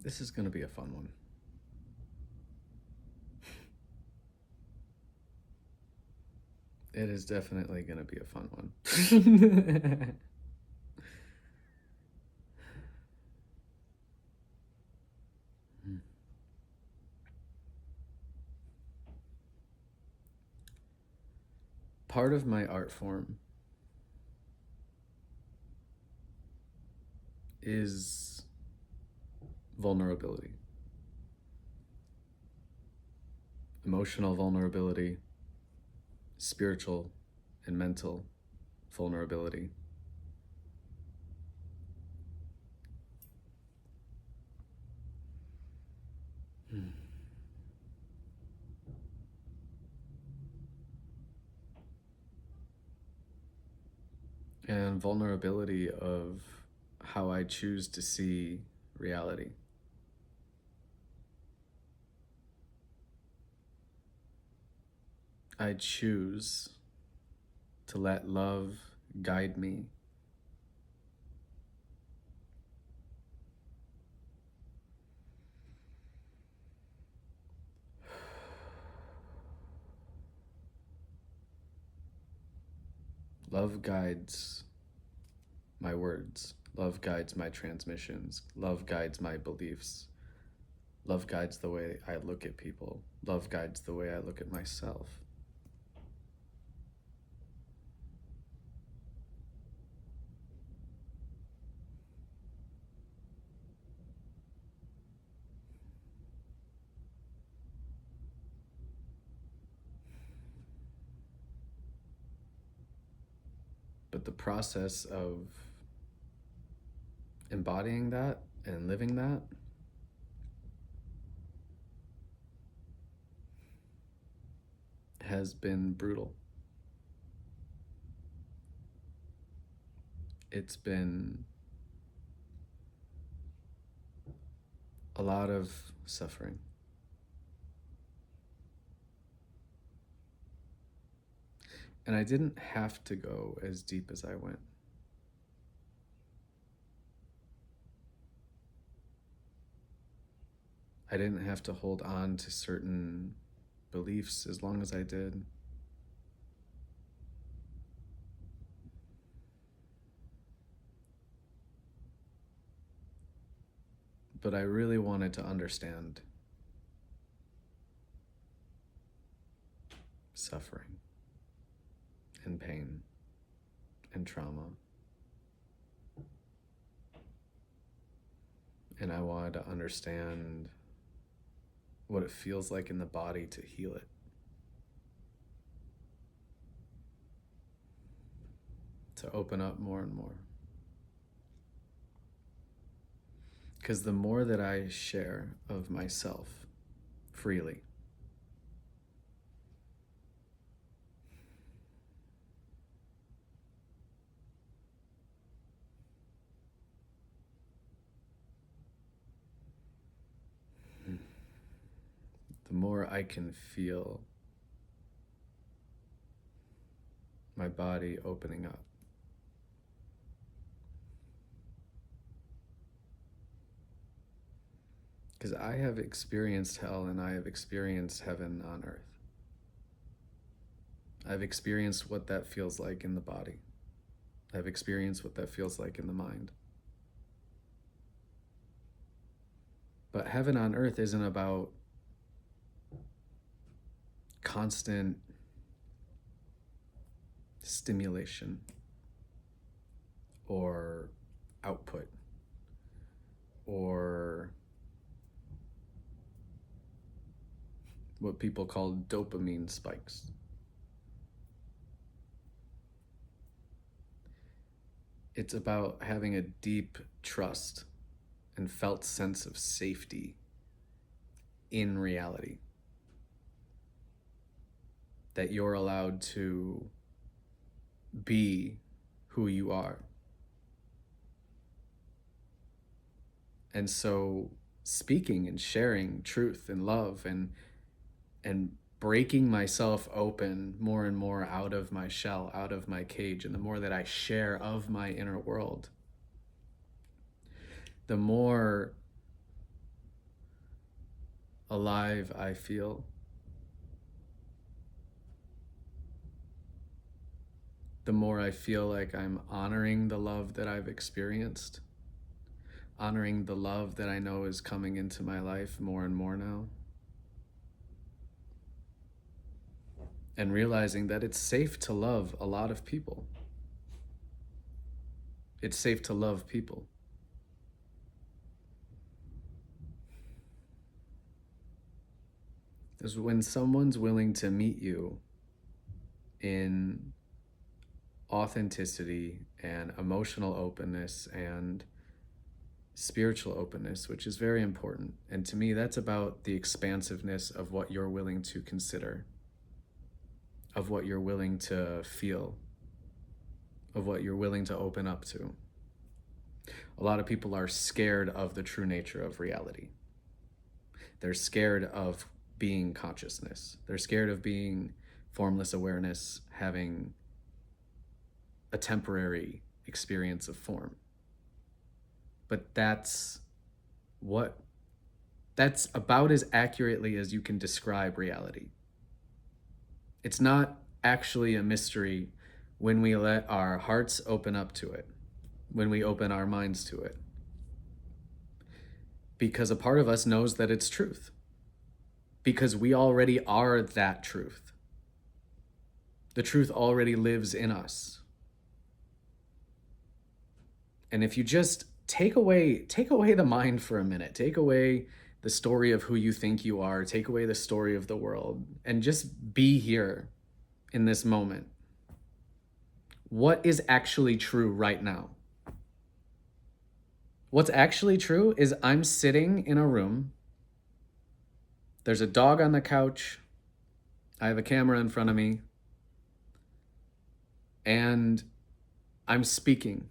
This is going to be a fun one. It is definitely going to be a fun one. Part of my art form is vulnerability, emotional vulnerability, spiritual and mental vulnerability. And vulnerability of how I choose to see reality. I choose to let love guide me. Love guides my words. Love guides my transmissions. Love guides my beliefs. Love guides the way I look at people. Love guides the way I look at myself. But the process of embodying that and living that has been brutal. It's been a lot of suffering. And I didn't have to go as deep as I went. I didn't have to hold on to certain beliefs as long as I did. But I really wanted to understand suffering and pain and trauma. And I wanted to understand what it feels like in the body to heal it. To open up more and more. Because the more that I share of myself freely, the more I can feel my body opening up. Because I have experienced hell and I have experienced heaven on earth. I've experienced what that feels like in the body. I've experienced what that feels like in the mind. But heaven on earth isn't about constant stimulation or output or what people call dopamine spikes. It's about having a deep trust and felt sense of safety in reality. That you're allowed to be who you are. And so speaking and sharing truth and love and breaking myself open more and more out of my shell, out of my cage, and the more that I share of my inner world, the more alive I feel, the more I feel like I'm honoring the love that I've experienced, honoring the love that I know is coming into my life more and more now, and realizing that it's safe to love a lot of people. It's safe to love people. Because when someone's willing to meet you in authenticity and emotional openness and spiritual openness, which is very important. And to me, that's about the expansiveness of what you're willing to consider, of what you're willing to feel, of what you're willing to open up to. A lot of people are scared of the true nature of reality. They're scared of being consciousness. They're scared of being formless awareness, having a temporary experience of form. But that's about as accurately as you can describe reality. It's not actually a mystery when we let our hearts open up to it, when we open our minds to it. Because a part of us knows that it's truth. Because we already are that truth. The truth already lives in us. And if you just take away the mind for a minute, take away the story of who you think you are, take away the story of the world, and just be here in this moment. What is actually true right now? What's actually true is I'm sitting in a room. There's a dog on the couch. I have a camera in front of me. And I'm speaking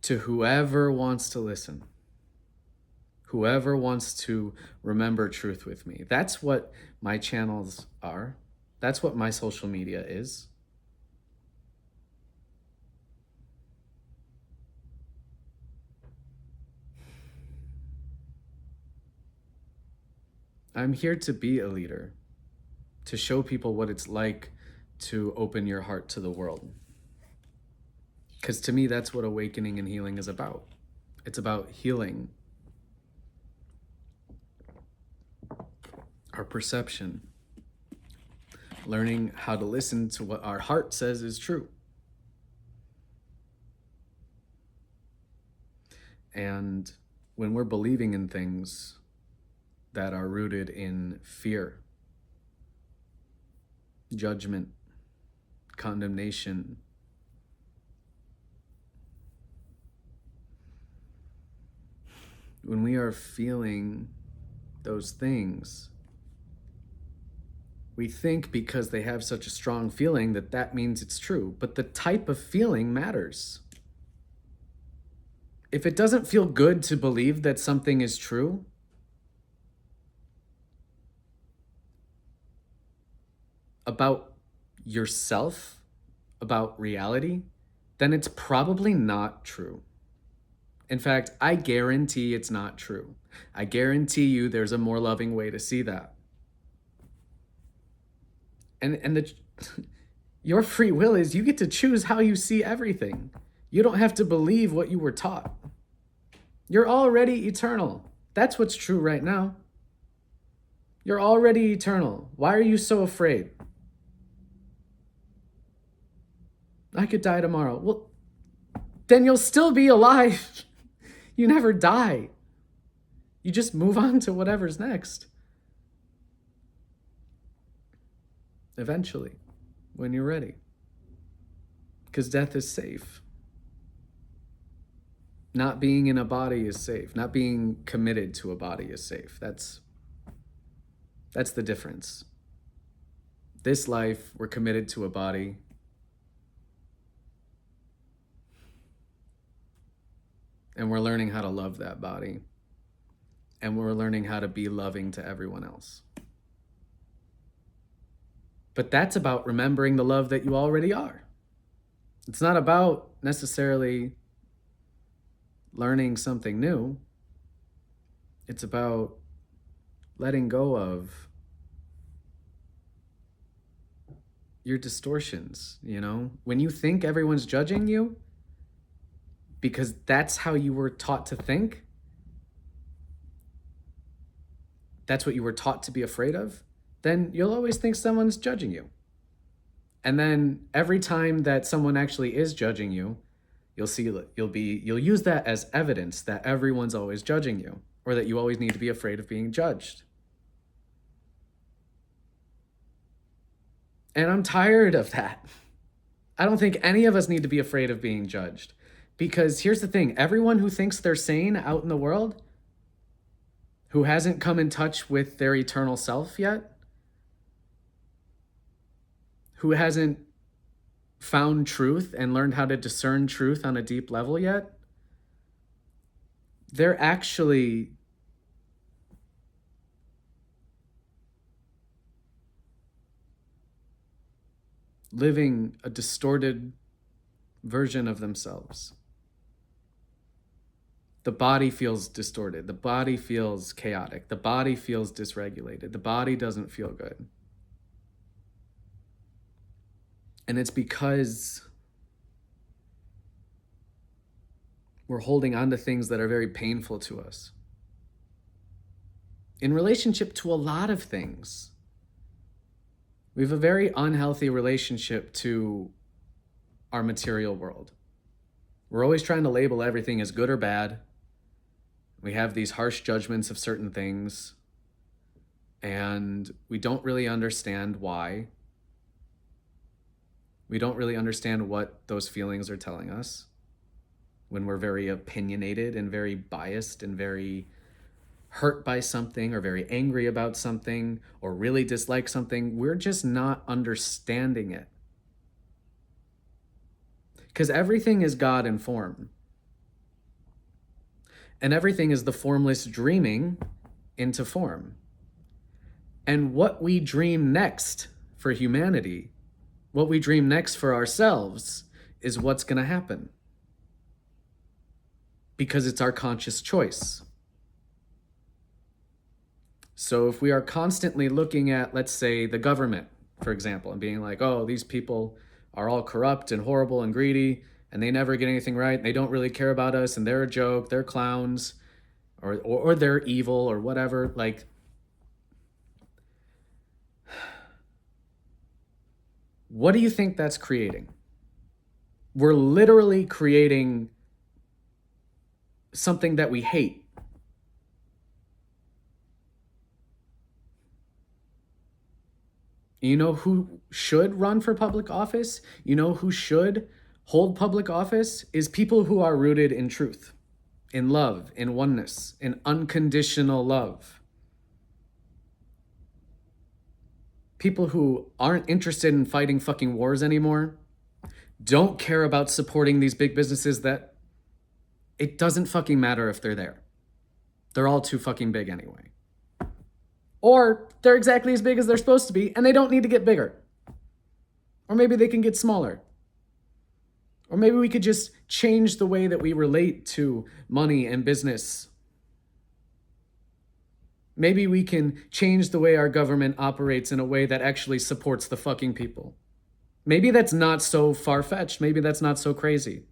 to whoever wants to listen, whoever wants to remember truth with me. That's what my channels are. That's what my social media is. I'm here to be a leader, to show people what it's like to open your heart to the world. Because to me, that's what awakening and healing is about. It's about healing our perception, learning how to listen to what our heart says is true. And when we're believing in things that are rooted in fear, judgment, condemnation, when we are feeling those things, we think because they have such a strong feeling that means it's true. But the type of feeling matters. If it doesn't feel good to believe that something is true, about yourself, about reality, then it's probably not true. In fact, I guarantee it's not true. I guarantee you there's a more loving way to see that. And your free will is you get to choose how you see everything. You don't have to believe what you were taught. You're already eternal. That's what's true right now. You're already eternal. Why are you so afraid? I could die tomorrow. Well, then you'll still be alive. You never die. You just move on to whatever's next. Eventually, when you're ready. Because death is safe. Not being in a body is safe. Not being committed to a body is safe. That's the difference. This life, we're committed to a body. And we're learning how to love that body. And we're learning how to be loving to everyone else. But that's about remembering the love that you already are. It's not about necessarily learning something new. It's about letting go of your distortions, you know? When you think everyone's judging you, because that's how you were taught to think, that's what you were taught to be afraid of, then you'll always think someone's judging you. And then every time that someone actually is judging you, you'll use that as evidence that everyone's always judging you, or that you always need to be afraid of being judged. And I'm tired of that. I don't think any of us need to be afraid of being judged. Because here's the thing, everyone who thinks they're sane out in the world, who hasn't come in touch with their eternal self yet, who hasn't found truth and learned how to discern truth on a deep level yet, they're actually living a distorted version of themselves. The body feels distorted. The body feels chaotic. The body feels dysregulated. The body doesn't feel good. And it's because we're holding on to things that are very painful to us. In relationship to a lot of things, we have a very unhealthy relationship to our material world. We're always trying to label everything as good or bad. We have these harsh judgments of certain things, and we don't really understand why. We don't really understand what those feelings are telling us when we're very opinionated and very biased and very hurt by something or very angry about something or really dislike something. We're just not understanding it. Because everything is God in form. And everything is the formless dreaming into form. And what we dream next for humanity, what we dream next for ourselves, is what's going to happen. Because it's our conscious choice. So if we are constantly looking at, let's say, the government, for example, and being like, oh, these people are all corrupt and horrible and greedy, and they never get anything right, and they don't really care about us, and they're a joke, they're clowns, or they're evil, or whatever, like, what do you think that's creating? We're literally creating something that we hate. You know who should run for public office? You know who should hold public office? Is people who are rooted in truth, in love, in oneness, in unconditional love. People who aren't interested in fighting fucking wars anymore, don't care about supporting these big businesses that it doesn't fucking matter if they're there. They're all too fucking big anyway. Or they're exactly as big as they're supposed to be, and they don't need to get bigger. Or maybe they can get smaller. Or maybe we could just change the way that we relate to money and business. Maybe we can change the way our government operates in a way that actually supports the fucking people. Maybe that's not so far-fetched. Maybe that's not so crazy.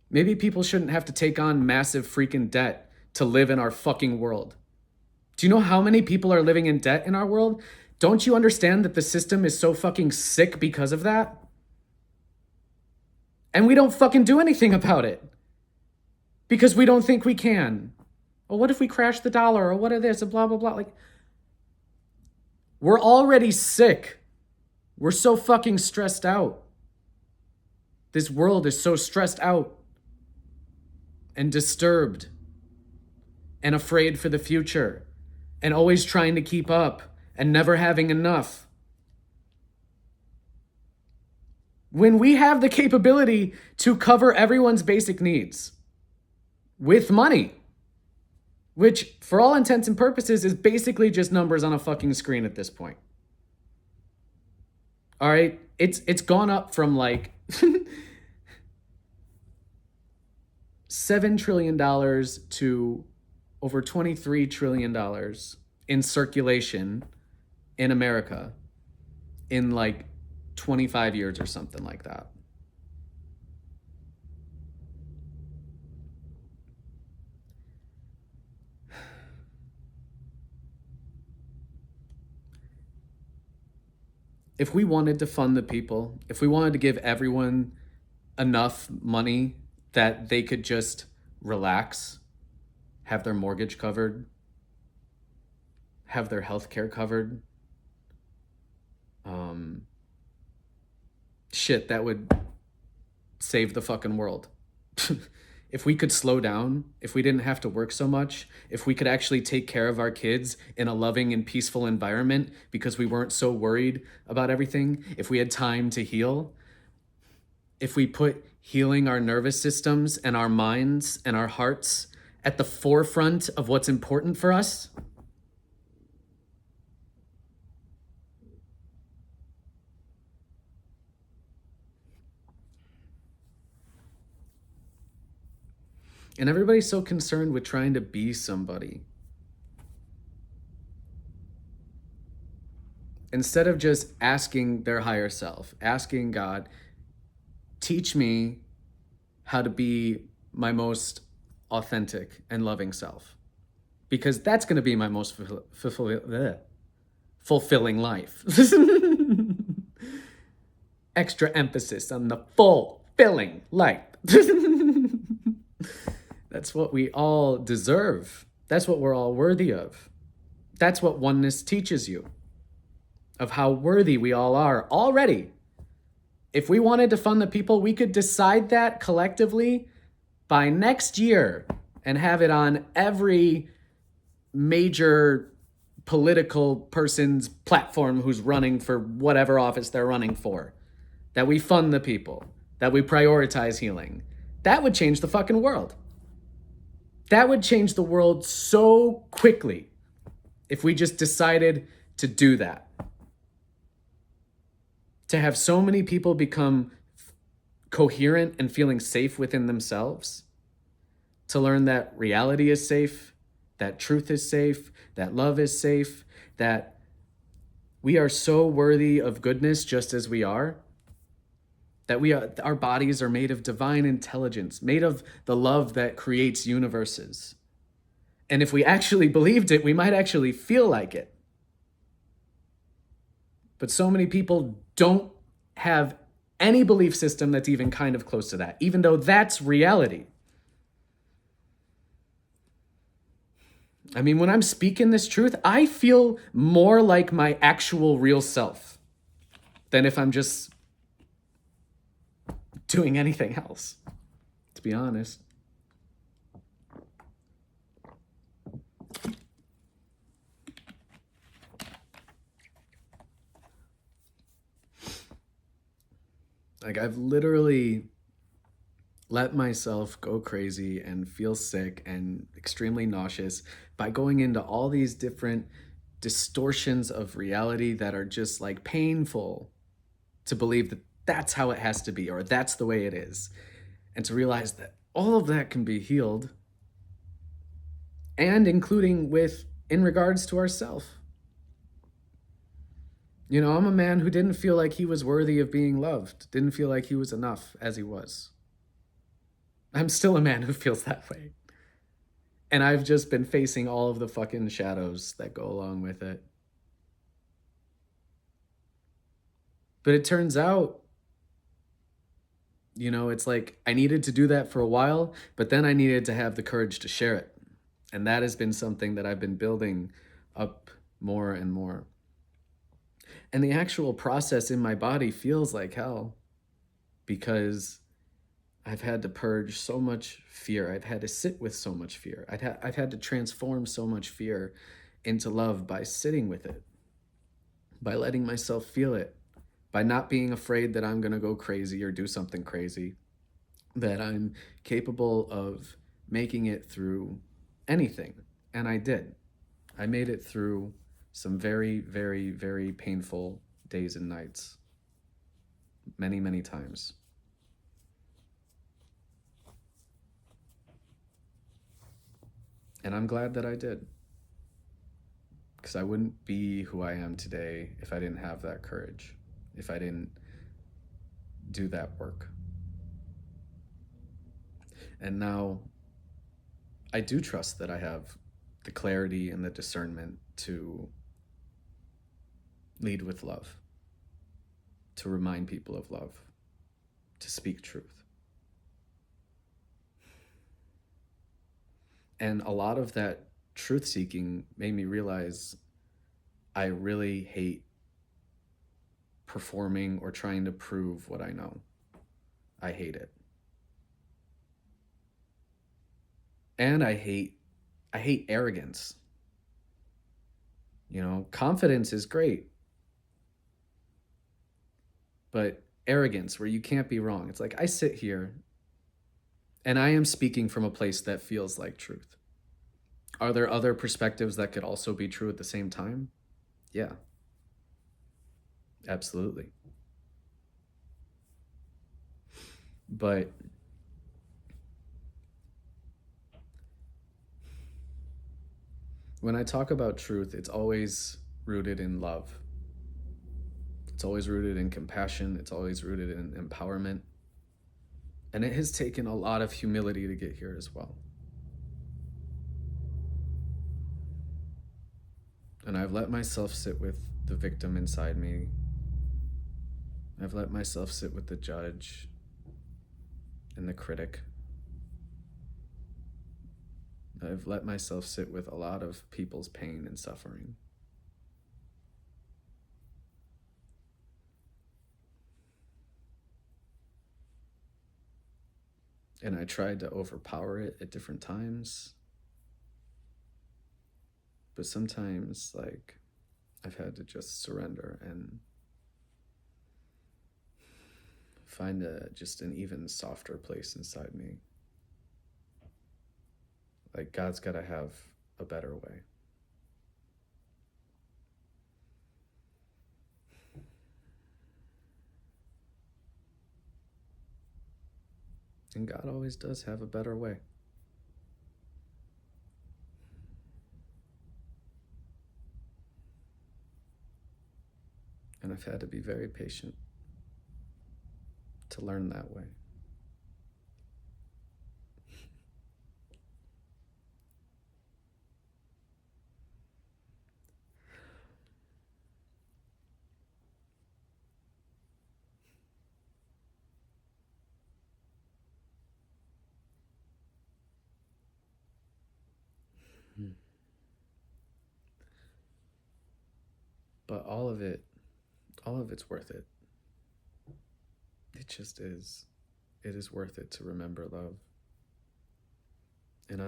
Maybe people shouldn't have to take on massive freaking debt to live in our fucking world. Do you know how many people are living in debt in our world? Don't you understand that the system is so fucking sick because of that? And we don't fucking do anything about it. Because we don't think we can. Well, what if we crash the dollar? Or what if this? Blah, blah, blah. Like, we're already sick. We're so fucking stressed out. This world is so stressed out and disturbed and afraid for the future and always trying to keep up and never having enough. When we have the capability to cover everyone's basic needs with money, which for all intents and purposes is basically just numbers on a fucking screen at this point. All right, it's gone up from like $7 trillion to over $23 trillion in circulation in America in like 25 years or something like that. If we wanted to fund the people, if we wanted to give everyone enough money that they could just relax, have their mortgage covered, have their health care covered, shit, that would save the fucking world. If we could slow down, if we didn't have to work so much, if we could actually take care of our kids in a loving and peaceful environment because we weren't so worried about everything, if we had time to heal, if we put healing our nervous systems and our minds and our hearts at the forefront of what's important for us, and everybody's so concerned with trying to be somebody, instead of just asking their higher self, asking God, teach me how to be my most authentic and loving self, because that's going to be my most fulfilling life. Extra emphasis on the fulfilling life. That's what we all deserve. That's what we're all worthy of. That's what oneness teaches you, of how worthy we all are already. If we wanted to fund the people, we could decide that collectively by next year and have it on every major political person's platform who's running for whatever office they're running for. That we fund the people, that we prioritize healing. That would change the fucking world. That would change the world so quickly if we just decided to do that. To have so many people become coherent and feeling safe within themselves, to learn that reality is safe, that truth is safe, that love is safe, that we are so worthy of goodness just as we are, that our bodies are made of divine intelligence, made of the love that creates universes. And if we actually believed it, we might actually feel like it. But so many people don't have any belief system that's even kind of close to that, even though that's reality. I mean, when I'm speaking this truth, I feel more like my actual real self than if I'm just doing anything else, to be honest. Like, I've literally let myself go crazy and feel sick and extremely nauseous by going into all these different distortions of reality that are just like painful to believe that that's how it has to be or that's the way it is. And to realize that all of that can be healed, and including in regards to ourself. You know, I'm a man who didn't feel like he was worthy of being loved, didn't feel like he was enough as he was. I'm still a man who feels that way. And I've just been facing all of the fucking shadows that go along with it. But it turns out, you know, it's like I needed to do that for a while, but then I needed to have the courage to share it. And that has been something that I've been building up more and more. And the actual process in my body feels like hell because I've had to purge so much fear. I've had to sit with so much fear. I've had to transform so much fear into love by sitting with it, by letting myself feel it, by not being afraid that I'm going to go crazy or do something crazy, that I'm capable of making it through anything. And I did. I made it through some very, very, very painful days and nights. Many, many times. And I'm glad that I did. Because I wouldn't be who I am today if I didn't have that courage, if I didn't do that work. And now I do trust that I have the clarity and the discernment to lead with love, to remind people of love, to speak truth. And a lot of that truth seeking made me realize I really hate performing or trying to prove what I know. I hate it. And I hate arrogance. You know, confidence is great, but arrogance where you can't be wrong. It's like I sit here and I am speaking from a place that feels like truth. Are there other perspectives that could also be true at the same time? Yeah, absolutely. But when I talk about truth, it's always rooted in love. It's always rooted in compassion. It's always rooted in empowerment. And it has taken a lot of humility to get here as well. And I've let myself sit with the victim inside me. I've let myself sit with the judge and the critic. I've let myself sit with a lot of people's pain and suffering. And I tried to overpower it at different times. But sometimes, like, I've had to just surrender and find just an even softer place inside me. Like, God's got to have a better way. And God always does have a better way. And I've had to be very patient to learn that way. But all of it's worth it. It just is. It is worth it to remember love. And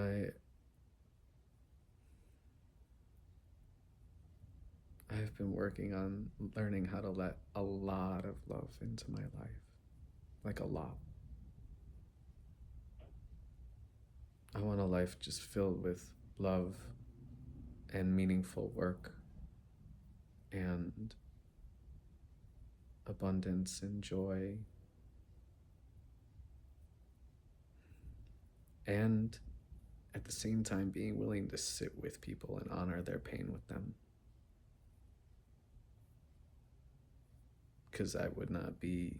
I've been working on learning how to let a lot of love into my life. Like a lot. I want a life just filled with love and meaningful work and abundance and joy. And at the same time, being willing to sit with people and honor their pain with them. Because I would not be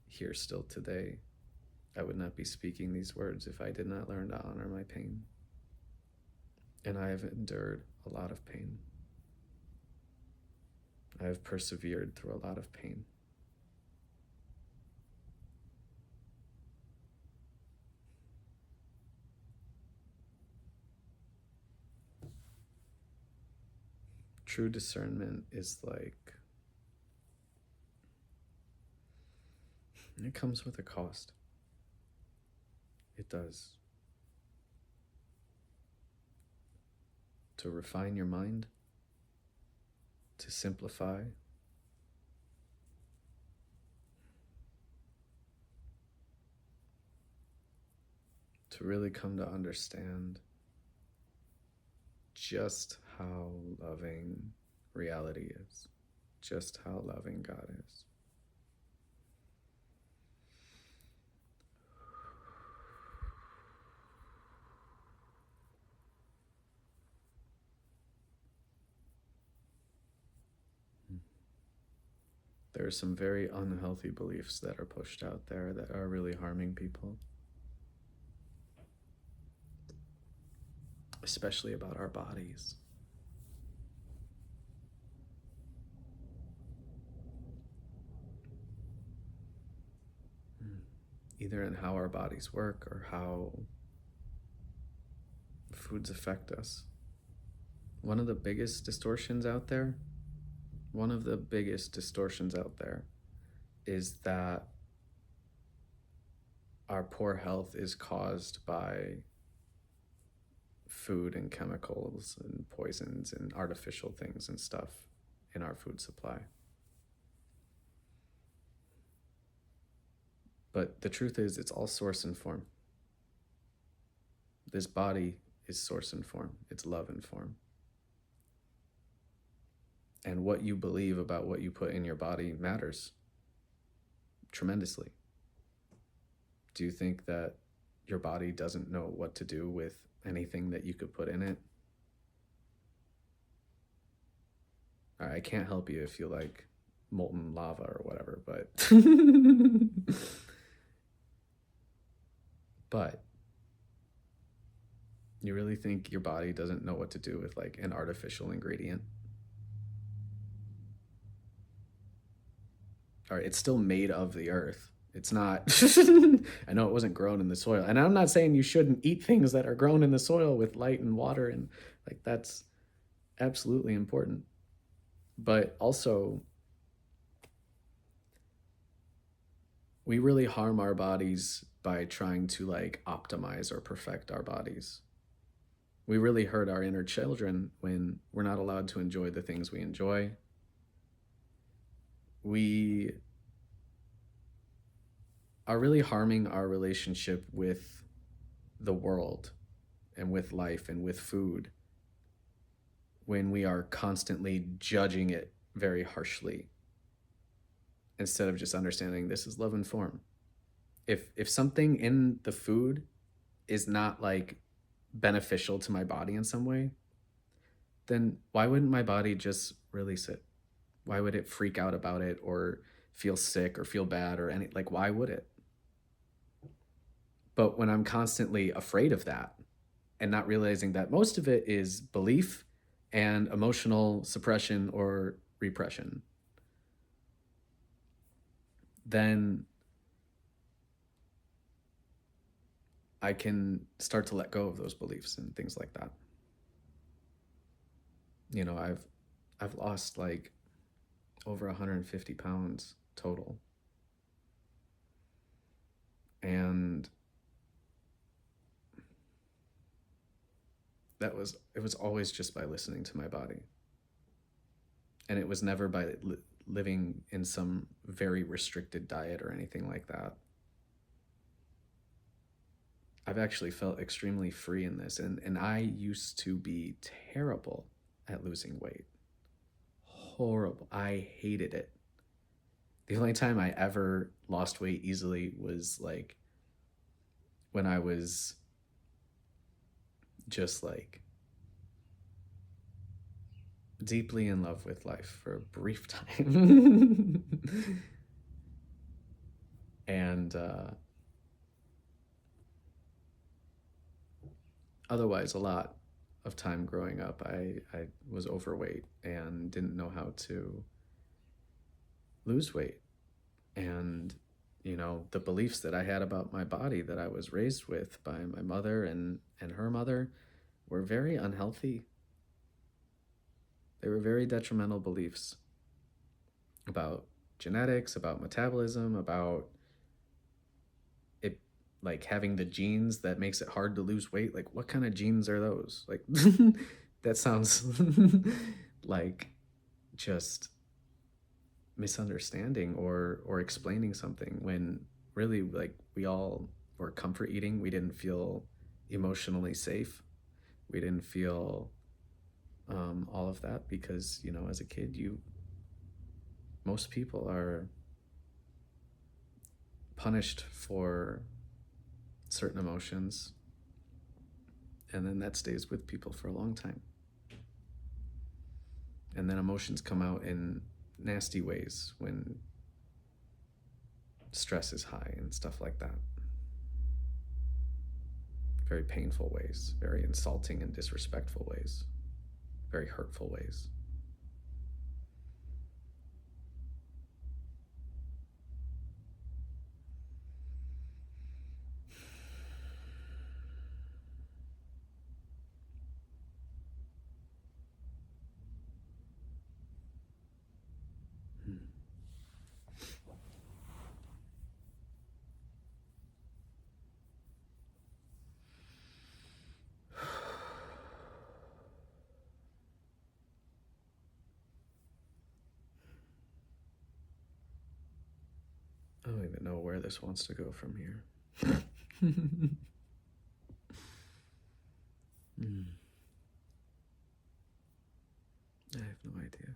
here still today. I would not be speaking these words if I did not learn to honor my pain. And I have endured a lot of pain. I have persevered through a lot of pain. True discernment is like, it comes with a cost. It does. To refine your mind, to simplify, to really come to understand just how loving reality is, just how loving God is. There are some very unhealthy beliefs that are pushed out there that are really harming people, especially about our bodies. Either in how our bodies work or how foods affect us. One of the biggest distortions out there is that our poor health is caused by food and chemicals and poisons and artificial things and stuff in our food supply. But the truth is, it's all source and form. This body is source and form. It's love and form. And what you believe about what you put in your body matters tremendously. Do you think that your body doesn't know what to do with anything that you could put in it? All right, I can't help you if you like molten lava or whatever, but but you really think your body doesn't know what to do with like an artificial ingredient? All right, it's still made of the earth. It's not, I know it wasn't grown in the soil. And I'm not saying you shouldn't eat things that are grown in the soil with light and water, and like that's absolutely important. But also, we really harm our bodies by trying to like optimize or perfect our bodies. We really hurt our inner children when we're not allowed to enjoy the things we enjoy. We are really harming our relationship with the world and with life and with food when we are constantly judging it very harshly instead of just understanding this is love and form. If something in the food is not like beneficial to my body in some way, then why wouldn't my body just release it? Why would it freak out about it or feel sick or feel bad or any, like, why would it? But when I'm constantly afraid of that and not realizing that most of it is belief and emotional suppression or repression, then I can start to let go of those beliefs and things like that. You know, I've lost like over 150 pounds total. And it was always just by listening to my body. And it was never by living in some very restricted diet or anything like that. I've actually felt extremely free in this. And I used to be terrible at losing weight. Horrible. I hated it. The only time I ever lost weight easily was like when I was just like deeply in love with life for a brief time. And otherwise, a lot of time growing up, I was overweight and didn't know how to lose weight. And, you know, the beliefs that I had about my body that I was raised with by my mother and her mother were very unhealthy. They were very detrimental beliefs about genetics, about metabolism, about it, like having the genes that makes it hard to lose weight. Like, what kind of genes are those? Like, that sounds like just misunderstanding or explaining something when really like we all were comfort eating. We didn't feel emotionally safe. We didn't feel all of that because, you know, as a kid, most people are punished for certain emotions, and then that stays with people for a long time. And then emotions come out in nasty ways when stress is high and stuff like that. Very painful ways, very insulting and disrespectful ways, very hurtful ways. I don't even know where this wants to go from here. I have no idea.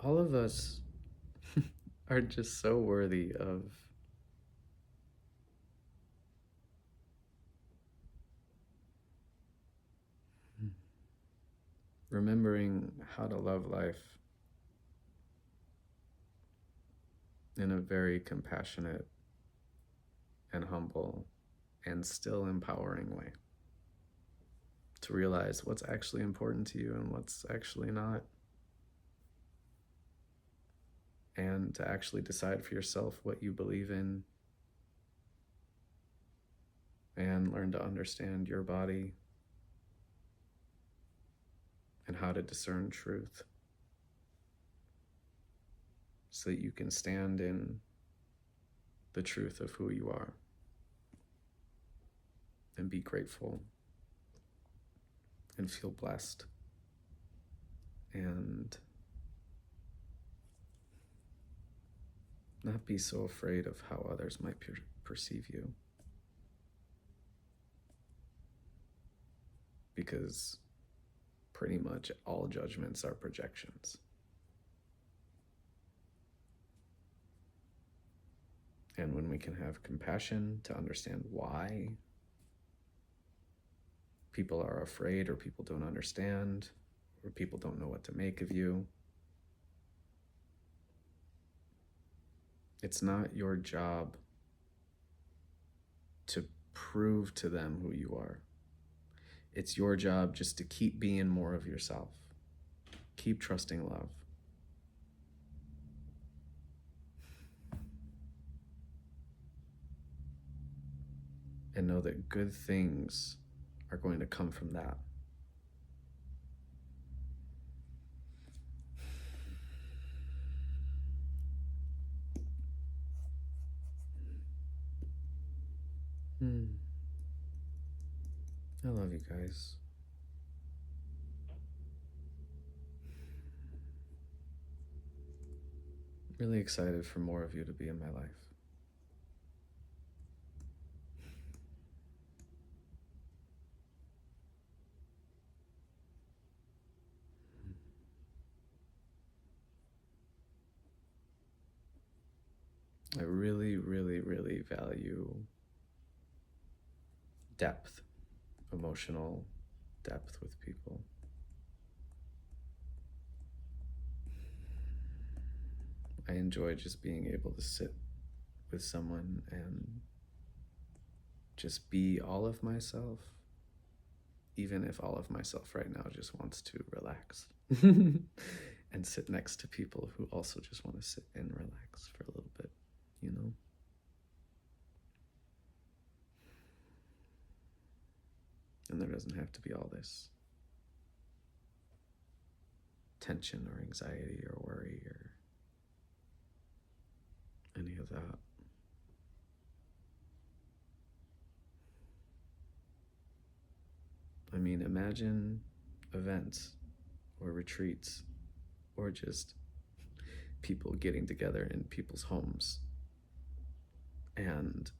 All of us are just so worthy of remembering how to love life in a very compassionate and humble and still empowering way. To realize what's actually important to you and what's actually not. And to actually decide for yourself what you believe in and learn to understand your body and how to discern truth so that you can stand in the truth of who you are and be grateful and feel blessed and not be so afraid of how others might perceive you. Because pretty much all judgments are projections. And when we can have compassion to understand why people are afraid or people don't understand or people don't know what to make of you, it's not your job to prove to them who you are. It's your job just to keep being more of yourself. Keep trusting love. And know that good things are going to come from that. I love you guys. Really excited for more of you to be in my life. I really, really, really value depth, emotional depth with people. I enjoy just being able to sit with someone and just be all of myself, even if all of myself right now just wants to relax and sit next to people who also just want to sit and relax for a little bit, you know? And there doesn't have to be all this tension or anxiety or worry or any of that. I mean, imagine events or retreats or just people getting together in people's homes and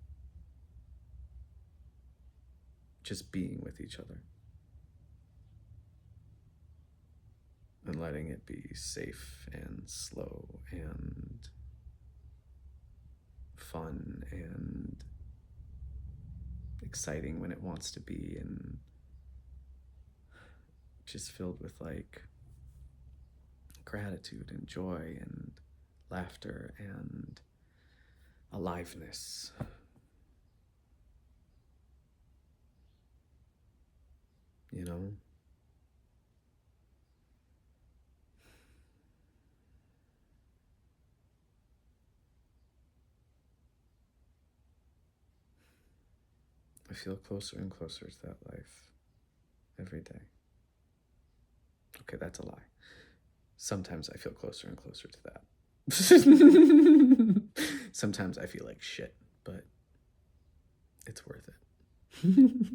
just being with each other and letting it be safe and slow and fun and exciting when it wants to be, and just filled with like gratitude and joy and laughter and aliveness. You know? I feel closer and closer to that life every day. Okay, that's a lie. Sometimes I feel closer and closer to that. Sometimes I feel like shit, but it's worth it.